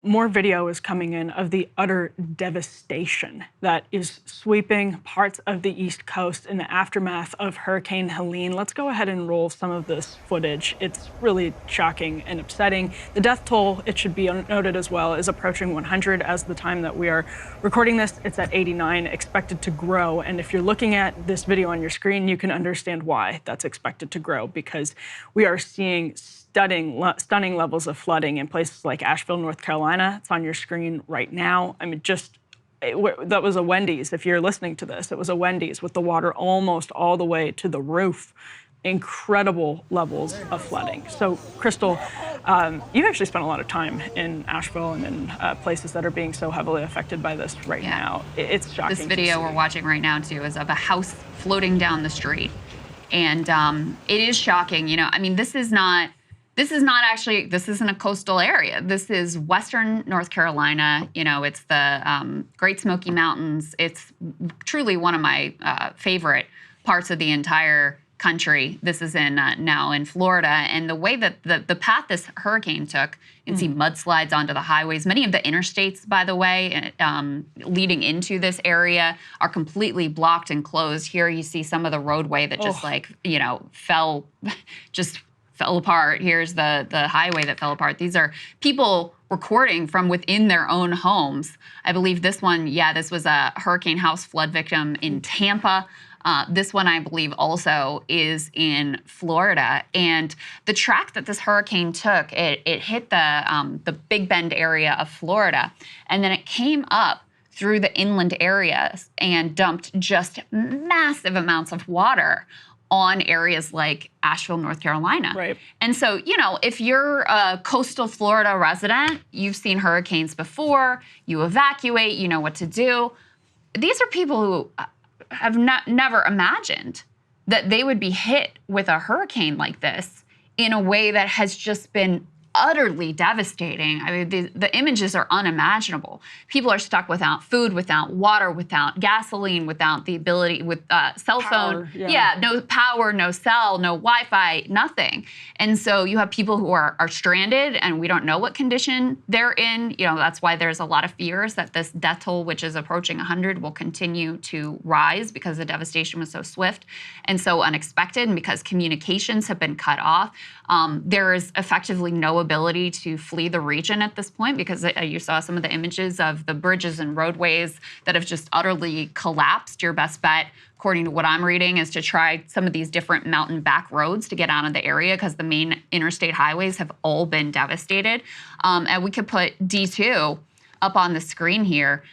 More video is coming in of the utter devastation that is sweeping parts of the East Coast in the aftermath of Hurricane Helene. Let's go ahead and roll some of this footage. It's really shocking and upsetting. The death toll, it should be noted as well, is approaching 100 as the time that we are recording this. It's at 89, expected to grow. And if you're looking at this video on your screen, you can understand why that's expected to grow, because we are seeing stunning levels of flooding in places like Asheville, North Carolina. It's on your screen right now. I mean, that was a Wendy's. If you're listening to this, it was a Wendy's with the water almost all the way to the roof. Incredible levels of flooding. So, Krystal, you've actually spent a lot of time in Asheville and in places that are being so heavily affected by this right now. It's shocking. This video we're watching right now, too, is of a house floating down the street. And it is shocking. You know, I mean, this isn't a coastal area. This is Western North Carolina. You know, it's the Great Smoky Mountains. It's truly one of my favorite parts of the entire country. This is now in Florida. And the way that the path this hurricane took, you can see mudslides onto the highways. Many of the interstates, by the way, leading into this area are completely blocked and closed. Here you see some of the roadway that just fell apart. Here's the highway that fell apart. These are people recording from within their own homes. I believe this one, this was a hurricane house flood victim in Tampa. This one, I believe, also is in Florida. And the track that this hurricane took, it hit the Big Bend area of Florida, and then it came up through the inland areas and dumped just massive amounts of water on areas like Asheville, North Carolina. Right. And so, you know, if you're a coastal Florida resident, you've seen hurricanes before, you evacuate, you know what to do. These are people who have never imagined that they would be hit with a hurricane like this in a way that has just been utterly devastating. I mean, the images are unimaginable. People are stuck without food, without water, without gasoline, without the ability, with cell phone. No power, no cell, no Wi-Fi, nothing. And so you have people who are stranded, and we don't know what condition they're in. You know, that's why there's a lot of fears that this death toll, which is approaching 100, will continue to rise because the devastation was so swift and so unexpected, and because communications have been cut off. There is effectively no ability to flee the region at this point, because you saw some of the images of the bridges and roadways that have just utterly collapsed. Your best bet, according to what I'm reading, is to try some of these different mountain back roads to get out of the area, because the main interstate highways have all been devastated. And we could put D2 up on the screen here.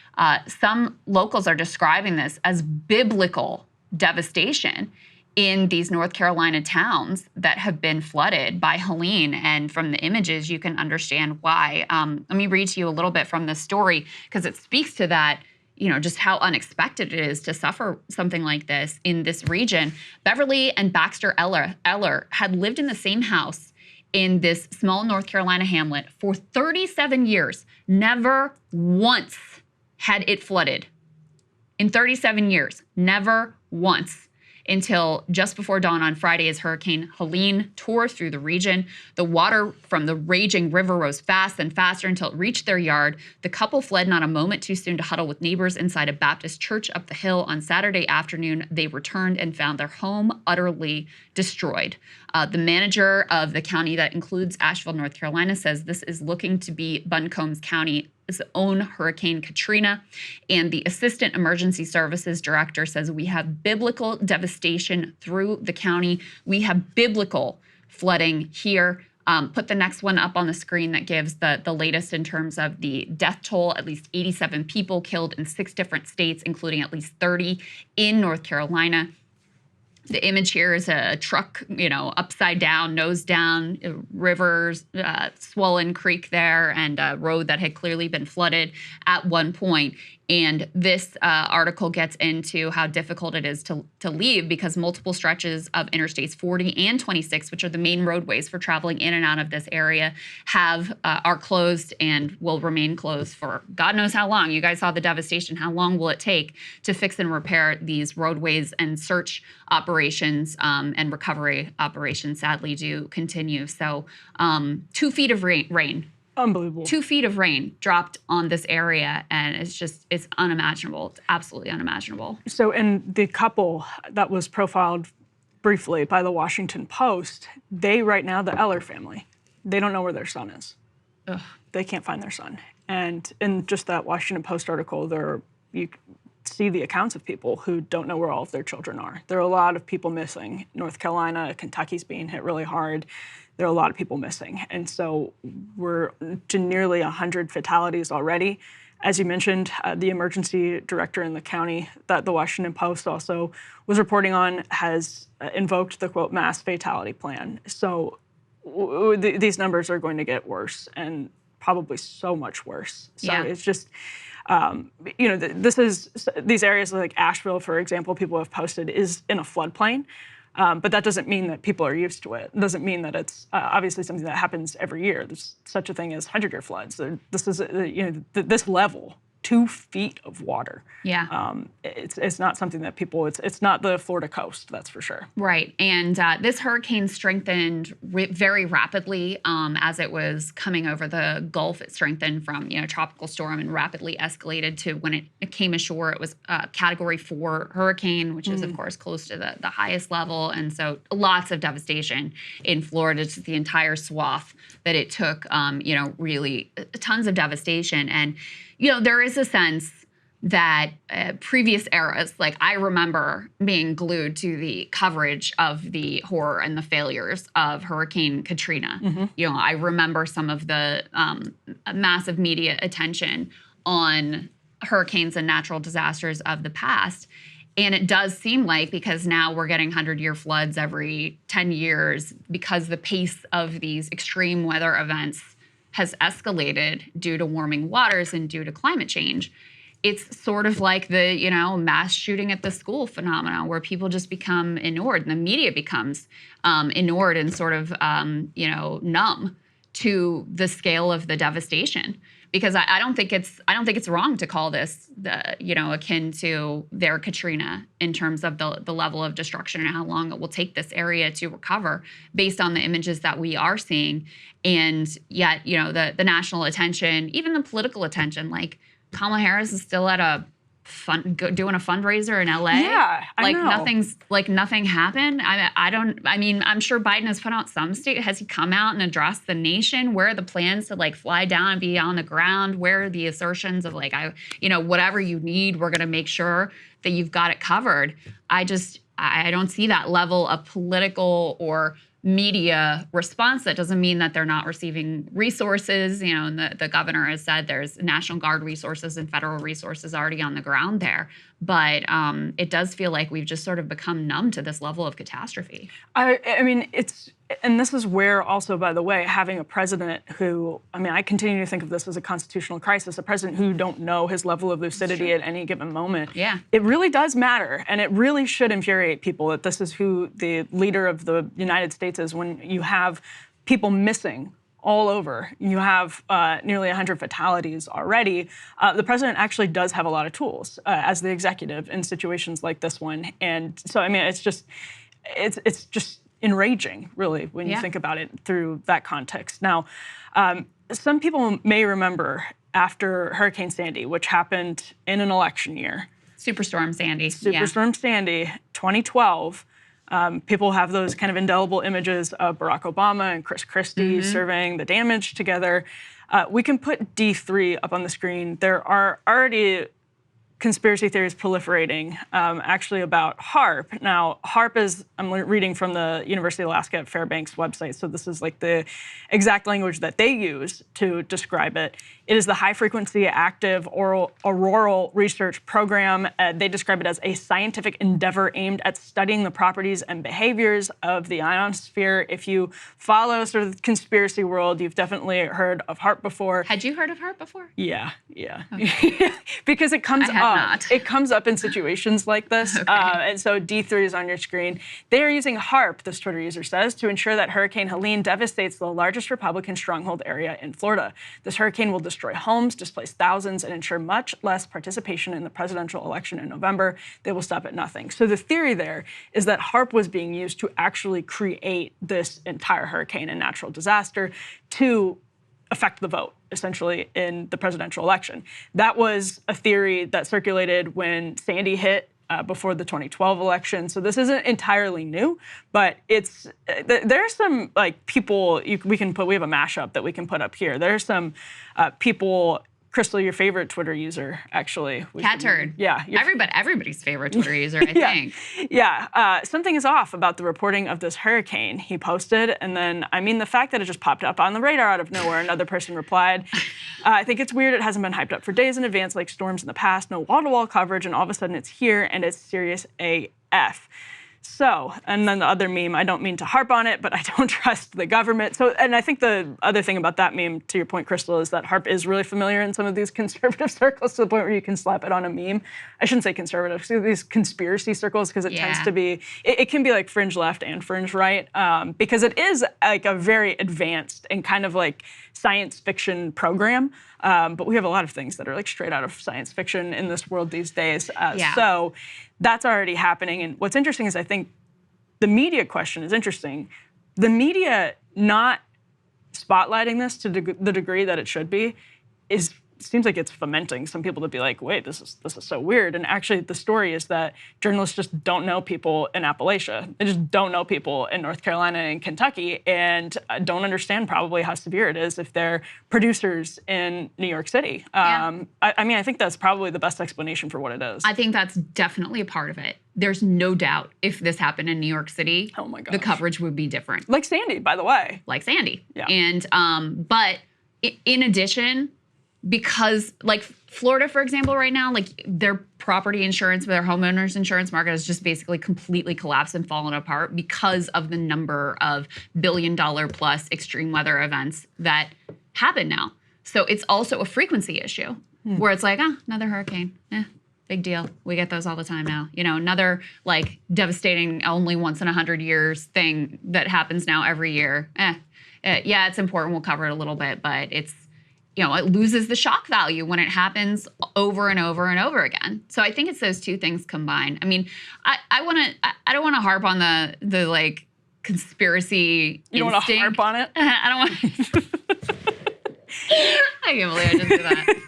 Some locals are describing this as biblical devastation in these North Carolina towns that have been flooded by Helene. And from the images, you can understand why. Let me read to you a little bit from this story, because it speaks to that, you know, just how unexpected it is to suffer something like this in this region. Beverly and Baxter Eller had lived in the same house in this small North Carolina hamlet for 37 years. Never once had it flooded. In 37 years, never once. Until just before dawn on Friday, as Hurricane Helene tore through the region. The water from the raging river rose fast and faster until it reached their yard. The couple fled not a moment too soon to huddle with neighbors inside a Baptist church up the hill. On Saturday afternoon, they returned and found their home utterly destroyed. The manager of the county that includes Asheville, North Carolina, says this is looking to be Buncombe County's own Hurricane Katrina. And the Assistant Emergency Services Director says we have biblical devastation through the county. We have biblical flooding here. Put the next one up on the screen that gives the latest in terms of the death toll. At least 87 people killed in 6 different states, including at least 30 in North Carolina. The image here is a truck, you know, upside down, nose down, rivers, swollen creek there, and a road that had clearly been flooded at one point. And this article gets into how difficult it is to leave, because multiple stretches of Interstates 40 and 26, which are the main roadways for traveling in and out of this area, are closed and will remain closed for God knows how long. You guys saw the devastation. How long will it take to fix and repair these roadways? And search operations and recovery operations, sadly, do continue. So 2 feet of rain Unbelievable. 2 feet of rain dropped on this area, and it's unimaginable. It's absolutely unimaginable. So, in the couple that was profiled briefly by the Washington Post, they right now, the Eller family, they don't know where their son is. Ugh. They can't find their son. And in just that Washington Post article, you see the accounts of people who don't know where all of their children are. There are a lot of people missing. North Carolina, Kentucky's being hit really hard. There are a lot of people missing. And so we're to nearly 100 fatalities already. As you mentioned, the emergency director in the county that the Washington Post also was reporting on has invoked the, quote, mass fatality plan. So these numbers are going to get worse, and probably so much worse. So it's just, these areas like Asheville, for example, people have posted, is in a floodplain. But that doesn't mean that people are used to it. It doesn't mean that it's obviously something that happens every year. There's such a thing as 100-year floods. This is, this level, 2 feet of water. Yeah. It's not something that people, it's not the Florida coast, that's for sure. Right. And this hurricane strengthened very rapidly as it was coming over the Gulf. It strengthened from, tropical storm and rapidly escalated to when it came ashore. It was a Category 4 hurricane, which is, of course, close to the highest level. And so lots of devastation in Florida, just the entire swath that it took, really tons of devastation. And, there is a sense that previous eras, like I remember being glued to the coverage of the horror and the failures of Hurricane Katrina. I remember some of the massive media attention on hurricanes and natural disasters of the past. And it does seem like, because now we're getting 100-year floods every 10 years, because the pace of these extreme weather events has escalated due to warming waters and due to climate change. It's sort of like the, mass shooting at the school phenomenon, where people just become inured and the media becomes inured and sort of, numb to the scale of the devastation. Because I don't think it's wrong to call this akin to their Katrina in terms of the level of destruction and how long it will take this area to recover based on the images that we are seeing. And yet, the national attention, even the political attention, like Kamala Harris is still at doing a fundraiser in LA. Yeah, I know. Nothing happened. I'm sure Biden has put out some state. Has he come out and addressed the nation? Where are the plans to fly down and be on the ground? Where are the assertions of whatever you need, we're going to make sure that you've got it covered? I don't see that level of political or media response. That doesn't mean that they're not receiving resources. And the governor has said there's National Guard resources and federal resources already on the ground there. But it does feel like we've just sort of become numb to this level of catastrophe. And this is where also, by the way, having a president who, I continue to think of this as a constitutional crisis, a president who don't know his level of lucidity at any given moment. Yeah. It really does matter, and it really should infuriate people that this is who the leader of the United States is, when you have people missing all over. You have nearly 100 fatalities already. The president actually does have a lot of tools as the executive in situations like this one. And so, it's just enraging, really, when you think about it through that context. Now, some people may remember after Hurricane Sandy, which happened in an election year. Superstorm Sandy. Superstorm Sandy, 2012. People have those kind of indelible images of Barack Obama and Chris Christie surveying the damage together. We can put D3 up on the screen. There are already conspiracy theories proliferating, actually about HAARP. Now, HAARP is, I'm reading from the University of Alaska at Fairbanks website, so this is like the exact language that they use to describe it. It is the High-Frequency Active Auroral Research Program. They describe it as a scientific endeavor aimed at studying the properties and behaviors of the ionosphere. If you follow sort of the conspiracy world, you've definitely heard of HAARP before. Had you heard of HAARP before? Yeah. Okay. Because it comes up. It comes up in situations like this. Okay. And so D3 is on your screen. They are using HAARP, this Twitter user says, to ensure that Hurricane Helene devastates the largest Republican stronghold area in Florida. This hurricane will destroy homes, displace thousands, and ensure much less participation in the presidential election in November. They will stop at nothing. So the theory there is that HAARP was being used to actually create this entire hurricane and natural disaster to affect the vote, essentially, in the presidential election. That was a theory that circulated when Sandy hit before the 2012 election. So this isn't entirely new, but there's some people we have a mashup that we can put up here. There's some people. Krystal, your favorite Twitter user, actually. Cat turd. Yeah. Everybody's favorite Twitter user, I think. Yeah. Something is off about the reporting of this hurricane he posted. And then, the fact that it just popped up on the radar out of nowhere, another person replied, I think it's weird it hasn't been hyped up for days in advance like storms in the past, no wall-to-wall coverage, and all of a sudden it's here and it's serious AF. So, and then the other meme, I don't mean to harp on it, but I don't trust the government. So, and I think the other thing about that meme, to your point, Krystal, is that harp is really familiar in some of these conservative circles to the point where you can slap it on a meme. I shouldn't say conservative, these conspiracy circles, because it tends to be, it can be like fringe left and fringe right, because it is like a very advanced and kind of like science fiction program. But we have a lot of things that are like straight out of science fiction in this world these days. So that's already happening. And what's interesting is I think the media question is interesting. The media not spotlighting this to the degree that it should be seems like it's fomenting some people to be like, wait, this is so weird. And actually the story is that journalists just don't know people in Appalachia. They just don't know people in North Carolina and Kentucky and don't understand probably how severe it is if they're producers in New York City. I think that's probably the best explanation for what it is. I think that's definitely a part of it. There's no doubt if this happened in New York City, oh my gosh, the coverage would be different. Like Sandy, by the way. Like Sandy. Yeah. And, but in addition, because like Florida, for example, right now, like their property insurance, their homeowners insurance market has just basically completely collapsed and fallen apart because of the number of billion-dollar-plus extreme weather events that happen now. So it's also a frequency issue where it's like, another hurricane, big deal. We get those all the time now. Another like devastating, only once in 100 years thing that happens now every year. Yeah, it's important. We'll cover it a little bit, but it's, it loses the shock value when it happens over and over and over again. So I think it's those two things combined. I mean, I don't want to harp on the like conspiracy instinct. You don't want to harp on it? I don't want I can't believe I just did that.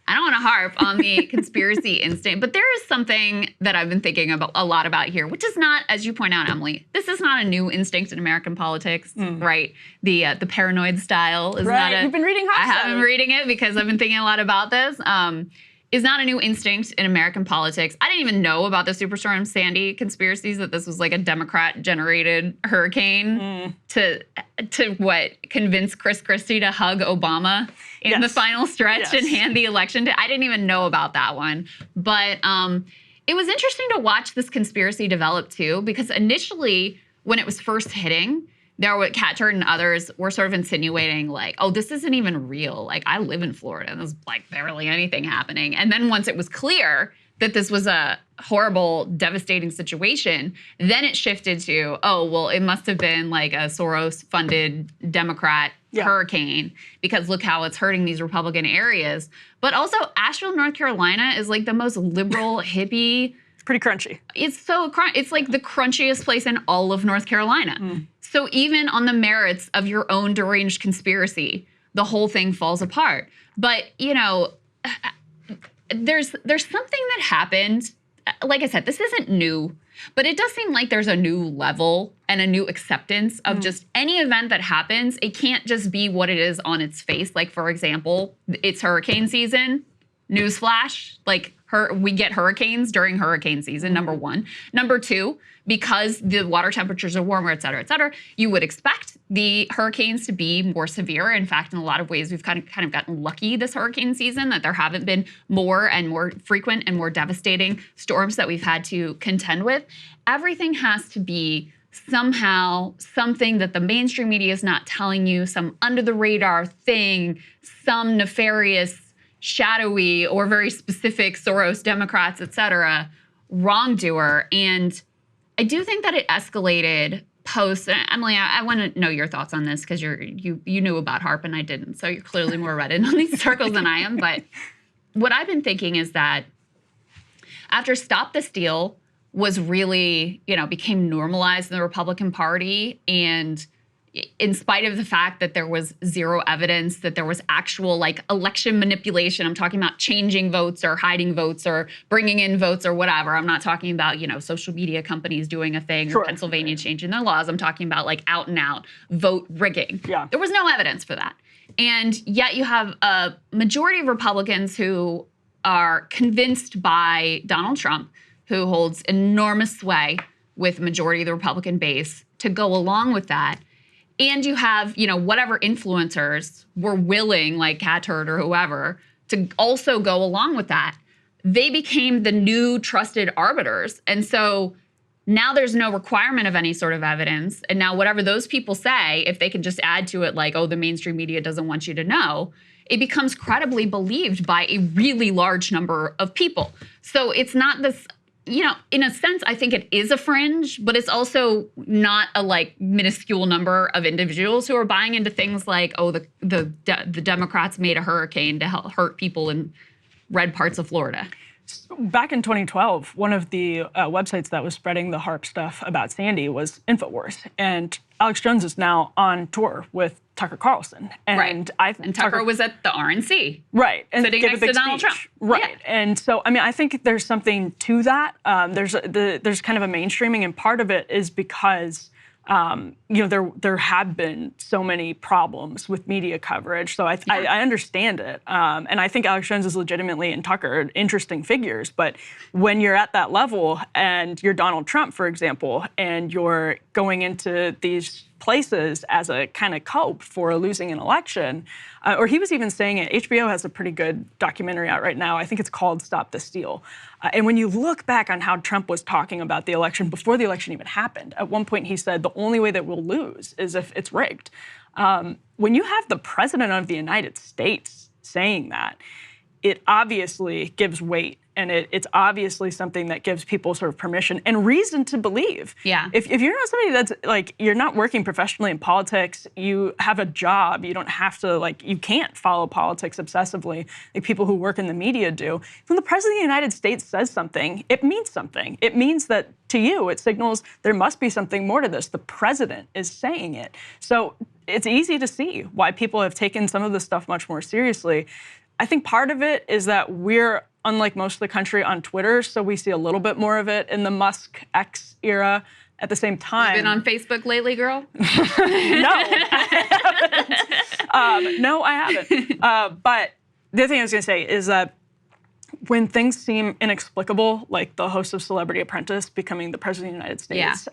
I don't want to harp on the conspiracy instinct, but there is something that I've been thinking about a lot about here, which is not, as you point out, Emily, this is not a new instinct in American politics, right? The paranoid style is not a... You've been reading I have been reading it because I've been thinking a lot about this. Is not a new instinct in American politics. I didn't even know about the Superstorm Sandy conspiracies, that this was like a Democrat-generated hurricane to what, convince Chris Christie to hug Obama in the final stretch and hand the election to... I didn't even know about that one. But it was interesting to watch this conspiracy develop too, because initially when it was first hitting, there were Cat Turd and others were sort of insinuating like, oh, this isn't even real. Like, I live in Florida and there's like barely anything happening. And then once it was clear that this was a horrible, devastating situation, then it shifted to, oh, well, it must have been like a Soros-funded Democrat hurricane because look how it's hurting these Republican areas. But also Asheville, North Carolina is like the most liberal, hippie. It's pretty crunchy. It's so it's like the crunchiest place in all of North Carolina. So even on the merits of your own deranged conspiracy, the whole thing falls apart. But, there's something that happened. Like I said, this isn't new, but it does seem like there's a new level and a new acceptance of just any event that happens. It can't just be what it is on its face. Like, for example, it's hurricane season. Newsflash, like we get hurricanes during hurricane season, number one. Number two, because the water temperatures are warmer, et cetera, you would expect the hurricanes to be more severe. In fact, in a lot of ways, we've kind of gotten lucky this hurricane season that there haven't been more and more frequent and more devastating storms that we've had to contend with. Everything has to be somehow something that the mainstream media is not telling you, some under the radar thing, some nefarious, shadowy, or very specific Soros Democrats, et cetera, wrongdoer. And I do think that it escalated post. Emily, I want to know your thoughts on this because you knew about HAARP and I didn't, so you're clearly more read in on these circles than I am. But what I've been thinking is that after Stop the Steal was really, became normalized in the Republican Party, and in spite of the fact that there was zero evidence that there was actual like election manipulation. I'm talking about changing votes or hiding votes or bringing in votes or whatever. I'm not talking about, social media companies doing a thing or Pennsylvania changing their laws. I'm talking about like out and out vote rigging. Yeah. There was no evidence for that. And yet you have a majority of Republicans who are convinced by Donald Trump, who holds enormous sway with majority of the Republican base, to go along with that. And you have, whatever influencers were willing, like Cat Turd or whoever, to also go along with that. They became the new trusted arbiters. And so now there's no requirement of any sort of evidence. And now whatever those people say, if they can just add to it like, oh, the mainstream media doesn't want you to know, it becomes credibly believed by a really large number of people. So it's not this, in a sense, I think it is a fringe, but it's also not a like minuscule number of individuals who are buying into things like, oh, the Democrats made a hurricane to help hurt people in red parts of Florida. Back in 2012, one of the websites that was spreading the HARP stuff about Sandy was InfoWars. And Alex Jones is now on tour with Tucker Carlson. And and Tucker was at the RNC. Right. And sitting next to Donald Trump. Right. Yeah. And so, I think there's something to that. There's kind of a mainstreaming, and part of it is because there have been so many problems with media coverage. So I understand it. And I think Alex Jones is legitimately, and Tucker, interesting figures. But when you're at that level and you're Donald Trump, for example, and you're going into these places as a kind of cope for losing an election, or he was even saying it, HBO has a pretty good documentary out right now. I think it's called Stop the Steal. And when you look back on how Trump was talking about the election before the election even happened, at one point he said, the only way that we'll lose is if it's rigged. When you have the president of the United States saying that, it obviously gives weight, and it's obviously something that gives people sort of permission and reason to believe. Yeah. If you're not somebody that's like, you're not working professionally in politics, you have a job, you don't have to you can't follow politics obsessively like people who work in the media do. When the president of the United States says something, it means something. It means that to you, it signals there must be something more to this. The president is saying it. So it's easy to see why people have taken some of this stuff much more seriously. I think part of it is that we're, unlike most of the country, on Twitter, so we see a little bit more of it in the Musk X era. At the same time, you been on Facebook lately, girl? No, I haven't. But the other thing I was going to say is that when things seem inexplicable, like the host of Celebrity Apprentice becoming the president of the United States,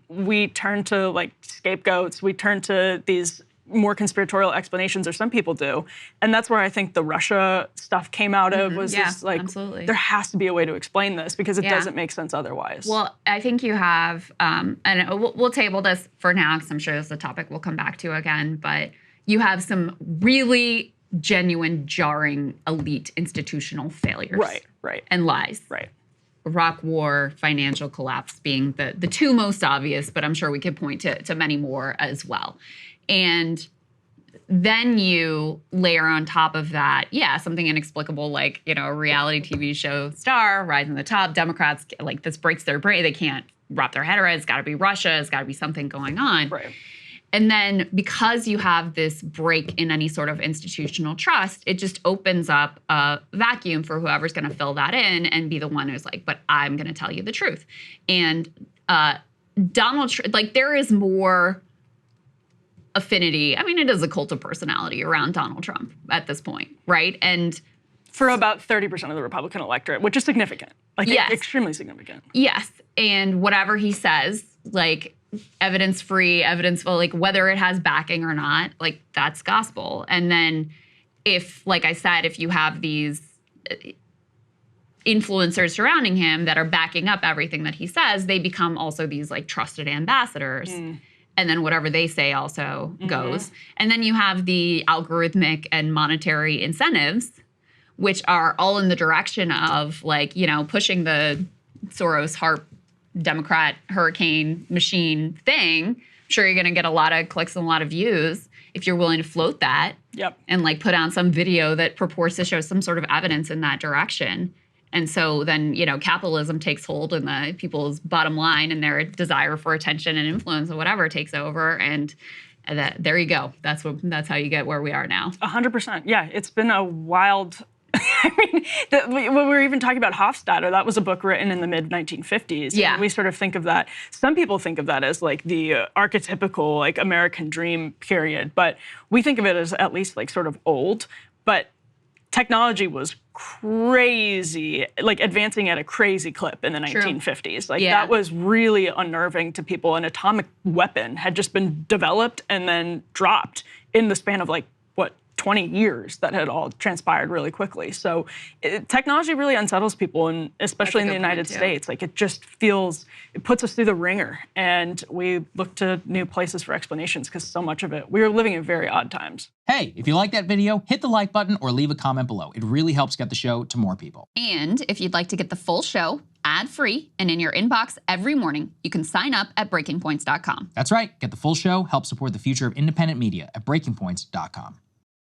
we turn to scapegoats. We turn to these more conspiratorial explanations, or some people do. And that's where I think the Russia stuff came out of, was just absolutely. There has to be a way to explain this because it doesn't make sense otherwise. Well, I think you have, and we'll table this for now because I'm sure this is a topic we'll come back to again, but you have some really genuine, jarring, elite institutional failures. Right. And lies. Right. Iraq war, financial collapse being the two most obvious, but I'm sure we could point to many more as well. And then you layer on top of that, something inexplicable like, a reality TV show star, rising to the top, Democrats, this breaks their brain. They can't wrap their head around it. It's got to be Russia. It's got to be something going on. Right. And then because you have this break in any sort of institutional trust, it just opens up a vacuum for whoever's going to fill that in and be the one who's like, but I'm going to tell you the truth. And Donald Trump, there is more affinity. I mean, it is a cult of personality around Donald Trump at this point, right? And for about 30% of the Republican electorate, which is significant. Extremely significant. Yes. And whatever he says, evidence-free, whether it has backing or not, that's gospel. And then if, like I said, if you have these influencers surrounding him that are backing up everything that he says, they become also these trusted ambassadors. And then whatever they say also goes. And then you have the algorithmic and monetary incentives, which are all in the direction of pushing the Soros HARP Democrat hurricane machine thing. I'm sure you're going to get a lot of clicks and a lot of views if you're willing to float that. Yep. And put on some video that purports to show some sort of evidence in that direction. And so then, capitalism takes hold and the people's bottom line and their desire for attention and influence or whatever takes over. And There you go. That's how you get where we are now. 100%. Yeah, it's been a wild. I mean, when we were even talking about Hofstadter, that was a book written in the mid-1950s. Yeah. And we sort of think of that. Some people think of that as like the archetypical like American dream period, but we think of it as at least like sort of old. But technology was crazy, like advancing at a crazy clip in the 1950s. Like that was really unnerving to people. An atomic weapon had just been developed and then dropped in the span of like, 20 years that had all transpired really quickly. So technology really unsettles people, and especially in the United States. Like it just feels, it puts us through the ringer, and we look to new places for explanations because so much of it, we are living in very odd times. Hey, if you like that video, hit the like button or leave a comment below. It really helps get the show to more people. And if you'd like to get the full show ad-free and in your inbox every morning, you can sign up at breakingpoints.com. That's right. Get the full show, help support the future of independent media at breakingpoints.com.